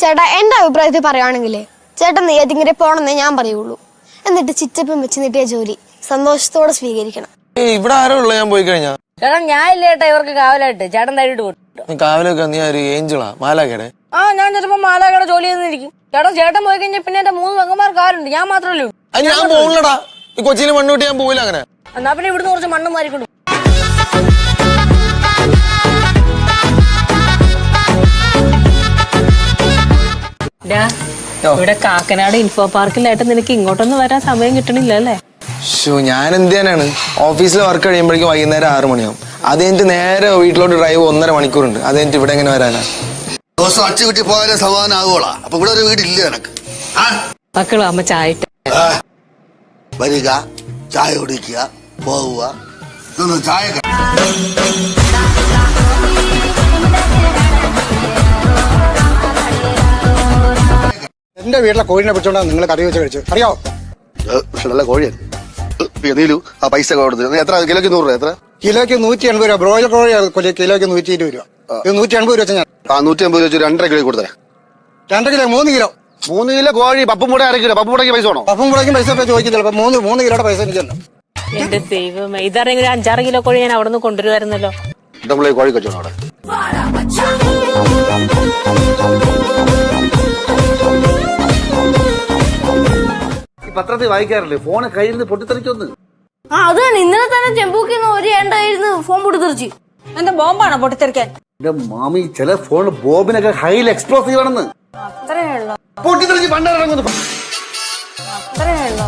ചേട്ടാ എന്റെ അഭിപ്രായത്തിൽ പറയുകയാണെങ്കിലേ ചേട്ടൻ നെയ്യാറ്റിൻകര പോണെന്നേ ഞാൻ പറയുള്ളൂ. എന്നിട്ട് ചിറ്റപ്പം വെച്ച് നീട്ടിയ ജോലി സന്തോഷത്തോടെ സ്വീകരിക്കണം. ഇവിടെ ആരോ ഉള്ള ഞാൻ പോയി കഴിഞ്ഞാ ചേട്ടാ ഞാൻ ഇല്ല ചേട്ടാ ഇവർക്ക് കാവലായിട്ട് ചേട്ടൻ തൈയിട്ട് കൊടുത്തു. കാവലൊക്കെ നീ ഒരു ഏഞ്ചിളാ മാലാക്കടെ? ഞാൻ ചിലപ്പോ മാലാക്കട ജോലി ചെയ്തിരിക്കും. ചേട്ടൻ പോയി കഴിഞ്ഞാൽ പിന്നെ എന്റെ 3 പെങ്ങന്മാർ കാലുണ്ട്, ഞാൻ മാത്രമല്ലേ ഉള്ളൂ. ഞാൻ പോകില്ലടാ, ഈ കൊച്ചിയിൽ മണ്ണ് കിട്ടി ഞാൻ പോവില്ല. അങ്ങനെ എന്നാ പിന്നെ ഇവിടുന്ന് കുറച്ച് മണ്ണ് മാറിക്കൊണ്ട് ഇവിടെ കാക്കനാട് ഇൻഫോ പാർക്കിലായിട്ട് നിനക്ക് ഇങ്ങോട്ടൊന്നും വരാൻ സമയം കിട്ടണില്ല അല്ലേ? ഞാൻ എന്ത് ചെയ്യാനാണ്, ഓഫീസിലെ വർക്ക് കഴിയുമ്പോഴേക്കും വൈകുന്നേരം 6 മണിയാവും. അത് കഴിഞ്ഞിട്ട് നേരെ വീട്ടിലോട്ട് ഡ്രൈവ് 1.5 മണിക്കൂറുണ്ട്. അത് കഴിഞ്ഞിട്ട് ഇവിടെ എങ്ങനെ വരാനാ? ദിവസം അടിച്ചു കിട്ടി പോയാലേ സമാധാനം ആകുവോളാ. അപ്പൊ ഇവിടെ ഒരു വീടില്ല എനക്ക്. മക്കളും അമ്മ ചായ വരിക, ചായ കുടിക്കുക, പോവുക, ഇതൊന്നും ചായ. എന്റെ വീട്ടിലെ കോഴിനെ പിടിച്ചോണ്ടാ നിങ്ങൾ കറി വെച്ച് കഴിച്ചു അറിയാവോ? നല്ല കോഴിയാണ്. നീലു ആ പൈസ കൊടുത്തു. എത്ര കിലോക്ക് 100 രൂപ? എത്ര കിലോക്ക് 180 രൂപ. ബ്രോയിലർ കോഴി കിലോക്ക് 120 രൂപ. 180 രൂപ വെച്ചാൽ ഞാൻ 150 വെച്ച് 2.5 കിലോ കൊടുത്തേ. 2 കിലോ 3 കിലോ 3 കിലോ കോഴി. പപ്പും കൂടെ 1/2 കിലോ. പപ്പും കൂടെ പൈസ വേണോ? പപ്പും കൂടെ പൈസ ചോദിക്കും ചിലപ്പോ. 3 കിലോയുടെ പൈസ എനിക്കല്ലോ. എന്റെ ദൈവമേ, ഇതറിയെങ്കിൽ 5-6 കിലോ കോഴി ഞാൻ അവിടെ നിന്ന് കൊണ്ടുവരുമായിരുന്നല്ലോ. നമ്മളെ കോഴി കച്ചവടം അവിടെ. ഈ പത്രത്തിൽ വായിക്കാറില്ലേ, ഫോണ് കയ്യിൽ നിന്ന് പൊട്ടിത്തെറിക്കൊന്ന്? അത് തന്നെ, ഇന്നലെ തന്നെ ചെമ്പൂക്കിന്ന് ഒരു ഏണ്ടായിരുന്നു ഫോൺ പൊട്ടിത്തെറിച്ച്. എന്താ ബോംബാണോ പൊട്ടിത്തെറിക്കാൻ? എന്റെ മാമി, ചില ഫോണ് ബോബിനൊക്കെ ഹൈൽ എക്സ്പ്ലോസീവ് ആണെന്ന്. അത്രേ ഉള്ളൂ. പൊട്ടിത്തെറിച്ച് പണ്ടാറങ്ങുന്നു. അത്രേ ഉള്ളൂ.